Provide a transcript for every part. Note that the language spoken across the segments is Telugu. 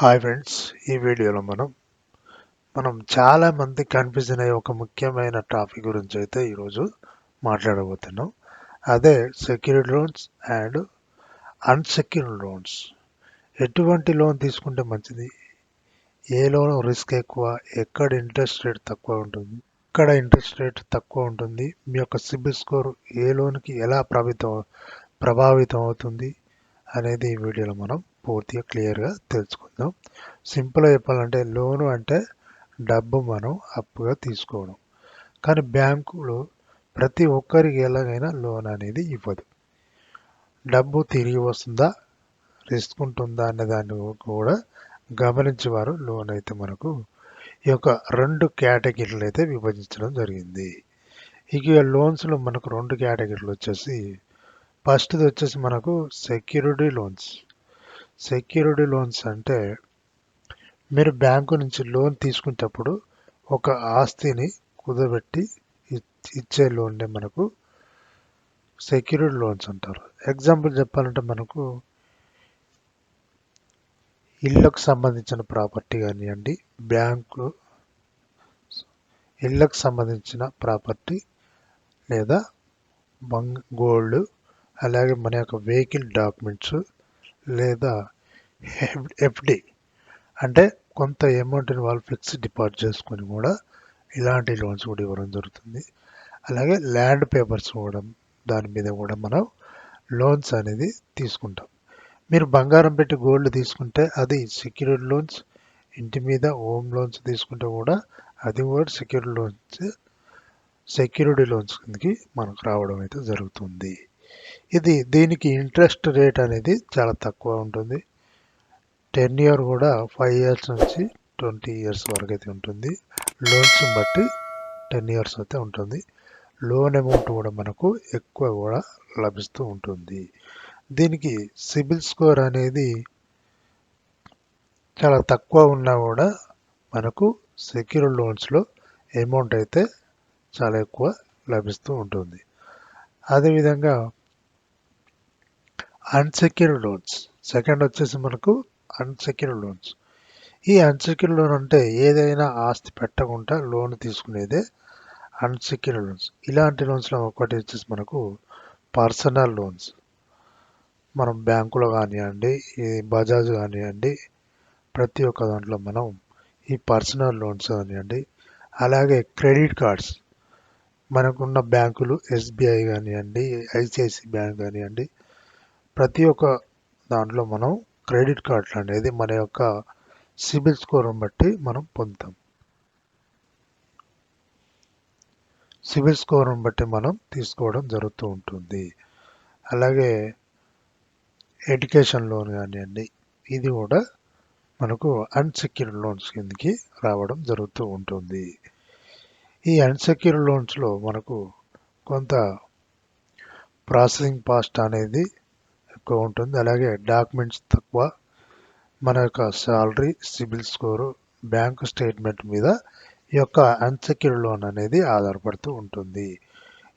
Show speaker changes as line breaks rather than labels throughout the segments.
హాయ్ ఫ్రెండ్స్, ఈ వీడియోలో మనం చాలా మంది కన్ఫ్యూజన్ అయ్యే ఒక ముఖ్యమైన టాపిక్ గురించి అయితే ఈరోజు మాట్లాడబోతున్నాం. అదే secured loans and unsecured loans. ఎటువంటి లోన్ తీసుకుంటే మంచిది, ఏ లోన్ రిస్క్ ఎక్కువ, ఎక్కడ ఇంట్రెస్ట్ రేట్ తక్కువ ఉంటుంది, ఎక్కడ ఇంట్రెస్ట్ రేట్ తక్కువ ఉంటుంది, మీ యొక్క సిబిల్ స్కోర్ ఏ లోన్కి ఎలా ప్రభావితం అవుతుంది అనేది ఈ వీడియోలో మనం పూర్తిగా క్లియర్గా తెలుసుకుందాం. సింపుల్గా చెప్పాలంటే లోను అంటే డబ్బు మనం అప్పుగా తీసుకోవడం. కానీ బ్యాంకులు ప్రతి ఒక్కరికి ఎలాగైనా లోన్ అనేది ఇవ్వదు. డబ్బు తిరిగి వస్తుందా, రిస్క్ ఉంటుందా అనే దాన్ని కూడా గమనించి వారు లోన్ అయితే మనకు ఈ యొక్క 2 కేటగిరీలు అయితే విభజించడం జరిగింది. ఇక లోన్స్లో మనకు 2 కేటగిరీలు వచ్చేసి, ఫస్ట్ది వచ్చేసి మనకు సెక్యూరిటీ లోన్స్. సెక్యూరిటీ లోన్స్ అంటే మీరు బ్యాంకు నుంచి లోన్ తీసుకునేటప్పుడు ఒక ఆస్తిని కుదబెట్టి ఇచ్చే లోన్నే మనకు సెక్యూరిటీ లోన్స్ అంటారు. ఎగ్జాంపుల్ చెప్పాలంటే మనకు ఇళ్లకు సంబంధించిన ప్రాపర్టీ కానివ్వండి, ఇళ్లకు సంబంధించిన ప్రాపర్టీ లేదా గోల్డ్, అలాగే మన యొక్క వెహికల్ డాక్యుమెంట్స్, లేదా ఎఫ్డి అంటే కొంత అమౌంట్ని వాళ్ళు ఫిక్స్డ్ డిపాజిట్ చేసుకొని కూడా ఇలాంటి లోన్స్ కూడా ఇవ్వడం జరుగుతుంది. అలాగే ల్యాండ్ పేపర్స్ కూడా, దాని మీద కూడా మనం లోన్స్ అనేది తీసుకుంటాం. మీరు బంగారం పెట్టి గోల్డ్ తీసుకుంటే అది సెక్యూరిటీ లోన్స్. ఇంటి మీద హోమ్ లోన్స్ తీసుకుంటే కూడా అది కూడా సెక్యూరిటీ లోన్స్ కిందకి మనకు రావడం అయితే జరుగుతుంది. దీనికి ఇంట్రెస్ట్ రేట్ అనేది చాలా తక్కువ ఉంటుంది. 10 ఇయర్ కూడా 5 ఇయర్స్ నుంచి 20 ఇయర్స్ వరకు అయితే ఉంటుంది. లోన్స్ బట్టి 10 ఇయర్స్ అయితే ఉంటుంది. లోన్ అమౌంట్ కూడా మనకు ఎక్కువ కూడా లభిస్తూ ఉంటుంది. దీనికి సిబిల్ స్కోర్ అనేది చాలా తక్కువ ఉన్నా కూడా మనకు సెక్యూర్డ్ లోన్స్లో అమౌంట్ అయితే చాలా ఎక్కువ లభిస్తూ ఉంటుంది. అదేవిధంగా అన్సెక్యూర్డ్ లోన్స్, సెకండ్ వచ్చేసి మనకు అన్సెక్యూర్డ్ లోన్స్. ఈ అన్సెక్యూర్డ్ లోన్ అంటే ఏదైనా ఆస్తి పెట్టకుండా లోన్ తీసుకునేదే అన్సెక్యూర్డ్ లోన్స్. ఇలాంటి లోన్స్లో ఒకటి వచ్చేసి మనకు పర్సనల్ లోన్స్. మనం బ్యాంకులో కానివ్వండి, ఈ బజాజ్ కానివ్వండి, ప్రతి ఒక్క దాంట్లో మనం ఈ పర్సనల్ లోన్స్ కానివ్వండి, అలాగే క్రెడిట్ కార్డ్స్, మనకున్న బ్యాంకులు ఎస్బీఐ కానివ్వండి, ఐసిఐసి బ్యాంక్ కానివ్వండి, ప్రతి ఒక్క దాంట్లో మనం క్రెడిట్ కార్డులు అనేది మన యొక్క సిబిల్ స్కోర్ని బట్టి మనం పొందుతాం. సిబిల్ స్కోర్ని బట్టి మనం తీసుకోవడం జరుగుతూ ఉంటుంది. అలాగే ఎడ్యుకేషన్ లోన్ కానివ్వండి, ఇది కూడా మనకు అన్సెక్యూర్డ్ లోన్స్ కిందకి రావడం జరుగుతూ ఉంటుంది. ఈ అన్సెక్యూర్డ్ లోన్స్లో మనకు కొంత ప్రాసెసింగ్ కాస్ట్ అనేది ఎక్కువ ఉంటుంది. అలాగే డాక్యుమెంట్స్ తక్కువ, మన యొక్క salary, CIBIL score, bank statement మీద ఈ యొక్క అన్సెక్యూర్డ్ లోన్ అనేది ఆధారపడుతూ ఉంటుంది.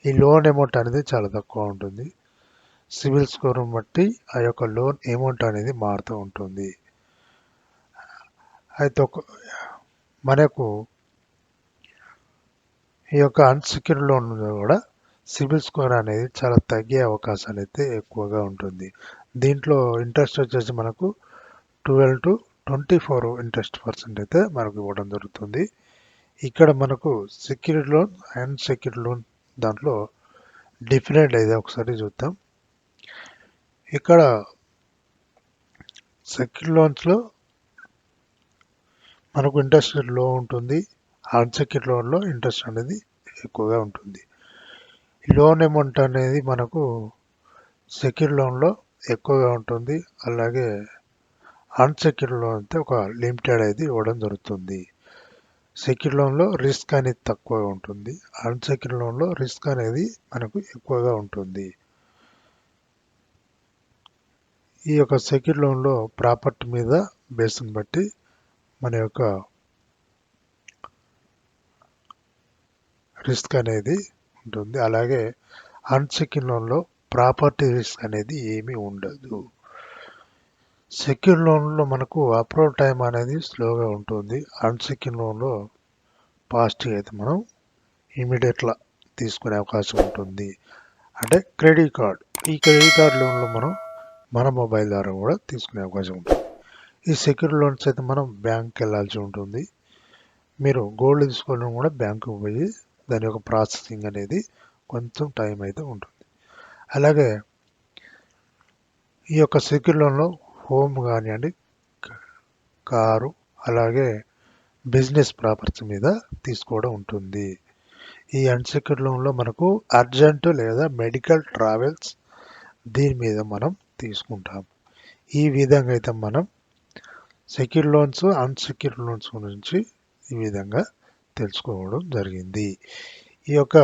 ఈ లోన్ అమౌంట్ అనేది చాలా తక్కువ ఉంటుంది. సిబిల్ స్కోర్ బట్టి ఆ యొక్క లోన్ అమౌంట్ అనేది మారుతూ ఉంటుంది. అయితే మనకు ఈ యొక్క అన్సెక్యూర్డ్ లోన్ కూడా సిబిల్ స్కోర్ అనేది చాలా తగ్గే అవకాశాలు అయితే ఎక్కువగా ఉంటుంది. దీంట్లో ఇంట్రెస్ట్ వచ్చేసి మనకు 12 to 24 ఇంట్రెస్ట్ పర్సెంట్ అయితే మనకు ఇవ్వడం జరుగుతుంది. ఇక్కడ మనకు secured loan and secured loan దాంట్లో డిఫరెంట్ అయితే ఒకసారి చూద్దాం. ఇక్కడ సెక్యూర్డ్ లోన్స్లో మనకు ఇంట్రెస్ట్ లో ఉంటుంది. అన్సెక్యూర్డ్ లోన్లో ఇంట్రెస్ట్ అనేది ఎక్కువగా ఉంటుంది. లోన్ అమౌంట్ అనేది మనకు సెక్యూర్డ్ లోన్లో ఎక్కువగా ఉంటుంది. అలాగే అన్సెక్యూర్డ్ లోన్ అయితే ఒక లిమిటెడ్ అయితే ఇవ్వడం జరుగుతుంది. సెక్యూర్డ్ లోన్లో రిస్క్ అనేది తక్కువగా ఉంటుంది. అన్సెక్యూర్డ్ లోన్లో రిస్క్ అనేది మనకు ఎక్కువగా ఉంటుంది. ఈ యొక్క సెక్యూర్డ్ లోన్లో ప్రాపర్టీ మీద బేస్ని బట్టి మన యొక్క రిస్క్ అనేది ఉంటుంది. అలాగే అన్సెక్యూర్డ్ లోన్లో ప్రాపర్టీ రిస్క్ అనేది ఏమీ ఉండదు. సెక్యూర్ లోన్లో మనకు అప్రూవల్ టైం అనేది స్లోగా ఉంటుంది. అన్సెక్యూర్ లోన్లో ఫాస్ట్గా అయితే మనం ఇమీడియట్గా తీసుకునే అవకాశం ఉంటుంది. అంటే క్రెడిట్ కార్డ్, ఈ క్రెడిట్ కార్డ్ లోన్లో మనం మన మొబైల్ ద్వారా కూడా తీసుకునే అవకాశం ఉంటుంది. ఈ సెక్యూర్ లోన్స్ అయితే మనం బ్యాంక్కి వెళ్ళాల్సి ఉంటుంది. మీరు గోల్డ్ తీసుకోవడం కూడా బ్యాంకుకు పోయి దాని యొక్క ప్రాసెసింగ్ అనేది కొంచెం టైం అయితే ఉంటుంది. అలాగే ఈ యొక్క సెక్యూర్ లోన్లో హోమ్ కానివ్వండి, కారు, అలాగే బిజినెస్ ప్రాపర్టీ మీద తీసుకోవడం ఉంటుంది. ఈ అన్సెక్యూర్డ్ లోన్లో మనకు అర్జెంట్ లేదా మెడికల్ ట్రావెల్స్ దీని మీద మనం తీసుకుంటాం. ఈ విధంగా అయితే మనం సెక్యూర్ లోన్స్, అన్సెక్యూర్డ్ లోన్స్ గురించి ఈ విధంగా తెలుసుకోవడం జరిగింది. ఈ యొక్క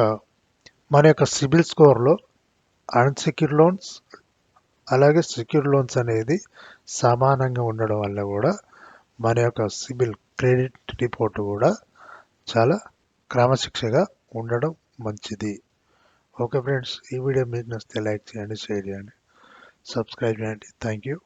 మన యొక్క సిబిల్ స్కోర్లో అన్సెక్యూర్డ్ లోన్స్ అలాగే సెక్యూర్ లోన్స్ అనేది సమానంగా ఉండడం వల్ల కూడా మన యొక్క సిబిల్ క్రెడిట్ రిపోర్ట్ కూడా చాలా క్రమశిక్షగా ఉండడం మంచిది. ఓకే ఫ్రెండ్స్, ఈ వీడియో మీకు నచ్చితే లైక్ చేయండి, షేర్ చేయండి, సబ్స్క్రైబ్ చేయండి. Thank you.